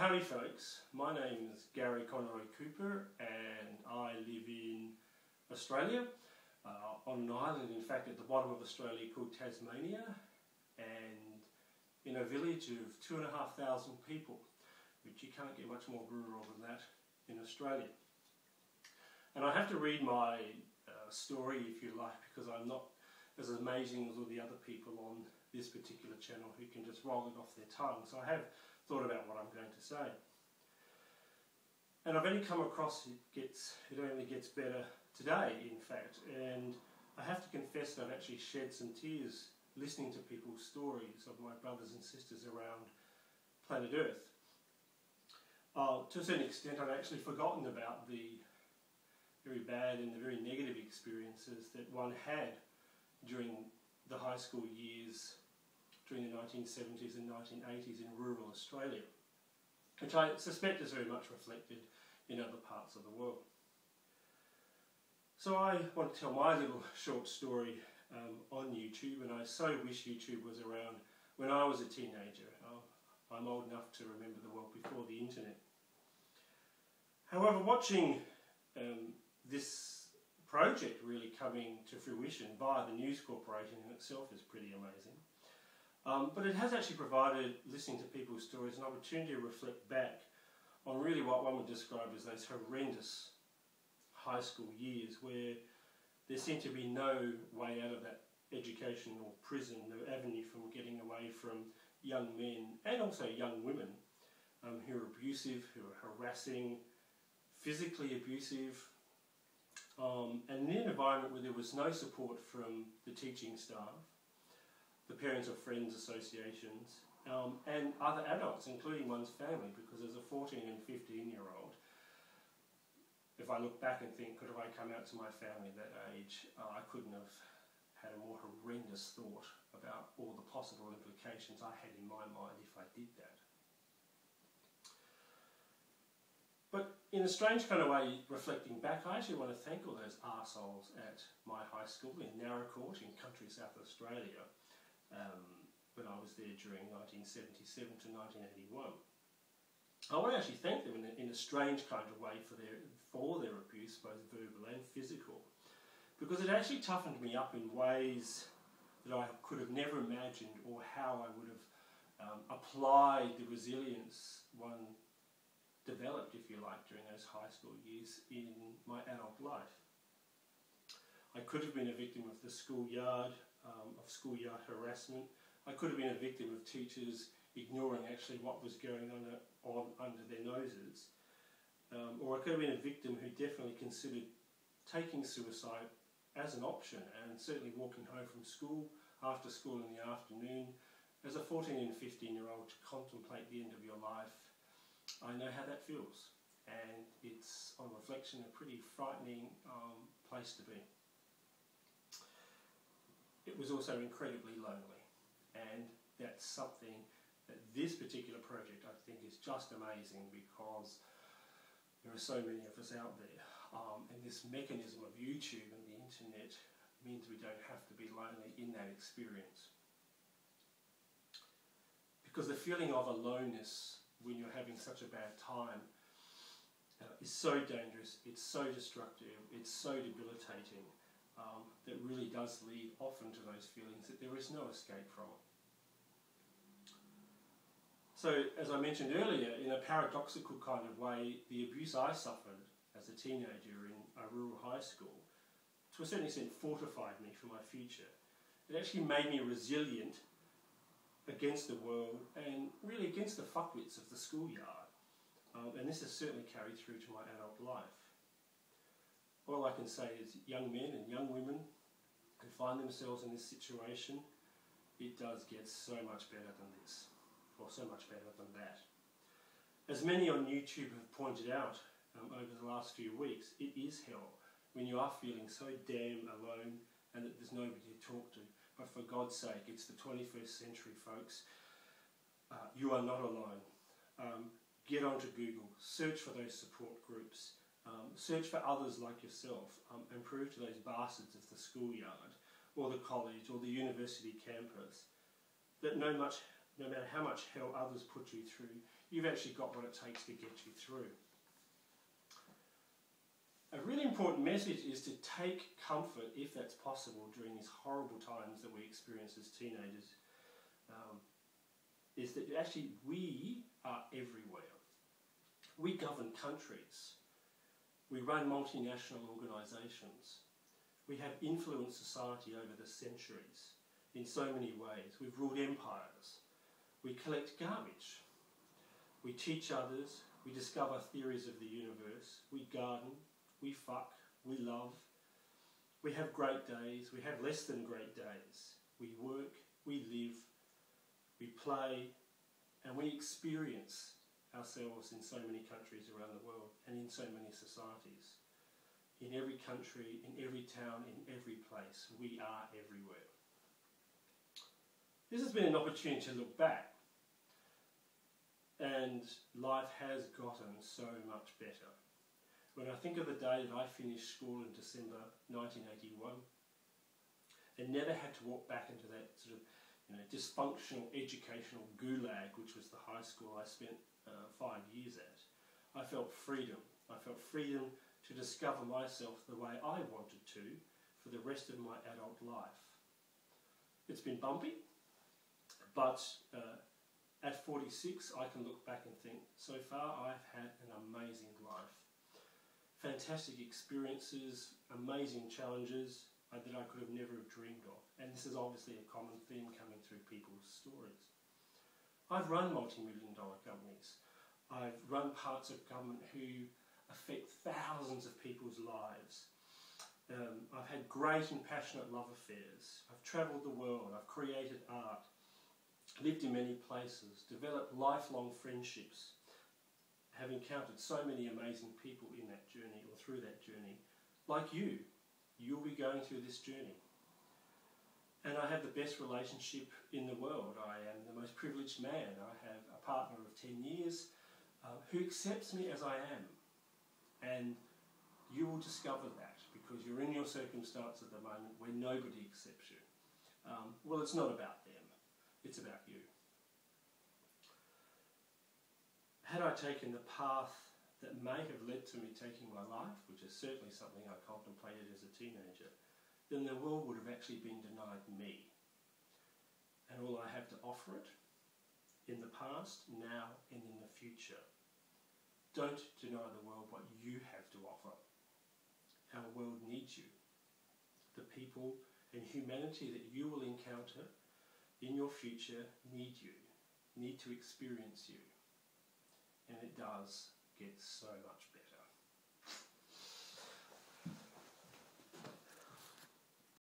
Howdy folks, my name is Garry Conroy-Cooper and I live in Australia, on an island in fact at the bottom of Australia called Tasmania, and in a village of 2,500 people, which you can't get much more rural than that in Australia. And I have to read my story if you like, because I'm not as amazing as all the other people on this particular channel who can just roll it off their tongue. So I have thought about what I'm going to say. And I've only come across it only gets better today, in fact. And I have to confess that I've actually shed some tears listening to people's stories of my brothers and sisters around planet Earth. To a certain extent, I've actually forgotten about the very bad and the very negative experiences that one had during the high school years during the 1970s and 1980s in rural Australia, which I suspect is very much reflected in other parts of the world. So I want to tell my little short story on YouTube, and I so wish YouTube was around when I was a teenager. I'm old enough to remember the world before the internet. However, watching this project really coming to fruition via the News Corporation in itself is pretty amazing. But it has actually provided, listening to people's stories, an opportunity to reflect back on really what one would describe as those horrendous high school years where there seemed to be no way out of that education or prison, no avenue from getting away from young men and also young women who are abusive, who are harassing, physically abusive, and in an environment where there was no support from the teaching staff, the parents or friends associations, and other adults, including one's family, because as a 14 and 15-year-old, if I look back and think, could have I come out to my family at that age, I couldn't have had a more horrendous thought about all the possible implications I had in my mind if I did that. But in a strange kind of way, reflecting back, I actually want to thank all those arseholes at my high school in Narracourt in country South Australia, when I was there during 1977 to 1981. I want to actually thank them in a strange kind of way for their abuse, both verbal and physical, because it actually toughened me up in ways that I could have never imagined, or how I would have applied the resilience one developed, if you like, during those high school years in my adult life. I could have been a victim of the schoolyard, of schoolyard harassment. I could have been a victim of teachers ignoring actually what was going on under their noses. Or I could have been a victim who definitely considered taking suicide as an option, and certainly walking home from school, after school in the afternoon, as a 14 and 15-year-old to contemplate the end of your life. I know how that feels, and it's, on reflection, a pretty frightening place to be. It was also incredibly lonely, and that's something that this particular project I think is just amazing, because there are so many of us out there, and this mechanism of YouTube and the internet means we don't have to be lonely in that experience. Because the feeling of aloneness when you're having such a bad time is so dangerous, it's so destructive, it's so debilitating, that really does lead often to those feelings that there is no escape from it. So, as I mentioned earlier, in a paradoxical kind of way, the abuse I suffered as a teenager in a rural high school, to a certain extent, fortified me for my future. It actually made me resilient against the world, and really against the fuckwits of the schoolyard. And this has certainly carried through to my adult life. All I can say is young men and young women who find themselves in this situation, it does get so much better than this, or so much better than that. As many on YouTube have pointed out over the last few weeks, it is hell when you are feeling so damn alone and that there's nobody to talk to. But for God's sake, it's the 21st century, folks. You are not alone. Get onto Google, search for those support groups, search for others like yourself, and prove to those bastards of the schoolyard, or the college, or the university campus, that no matter how much hell others put you through, you've actually got what it takes to get you through. A really important message is to take comfort, if that's possible, during these horrible times that we experience as teenagers, is that actually we are everywhere. We govern countries. We run multinational organisations. We have influenced society over the centuries in so many ways. We've ruled empires. We collect garbage. We teach others. We discover theories of the universe. We garden. We fuck. We love. We have great days. We have less than great days. We work. We live. We play. And we experience ourselves in so many countries around the world and in so many societies. In every country, in every town, in every place, we are everywhere. This has been an opportunity to look back, and life has gotten so much better. When I think of the day that I finished school in December 1981 and never had to walk back into that sort of dysfunctional educational gulag, which was the high school I spent 5 years at, I felt freedom. I felt freedom to discover myself the way I wanted to for the rest of my adult life. It's been bumpy, but at 46 I can look back and think, so far I've had an amazing life. Fantastic experiences, amazing challenges that I could have never dreamed of. And this is obviously a common theme coming through people's stories. I've run multi-million-dollar companies. I've run parts of government who affect thousands of people's lives. I've had great and passionate love affairs. I've travelled the world. I've created art, lived in many places, developed lifelong friendships, have encountered so many amazing people in that journey or through that journey. Like you, you'll be going through this journey. And I have the best relationship in the world. I am the most privileged man. I have a partner of 10 years who accepts me as I am. And you will discover that because you're in your circumstance at the moment where nobody accepts you. Well, it's not about them. It's about you. Had I taken the path that may have led to me taking my life, which is certainly something I contemplated as a teenager, then the world would have actually been denied me. And all I have to offer it, in the past, now, and in the future. Don't deny the world what you have to offer. Our world needs you. The people and humanity that you will encounter in your future need you, need to experience you. And it does get so much better.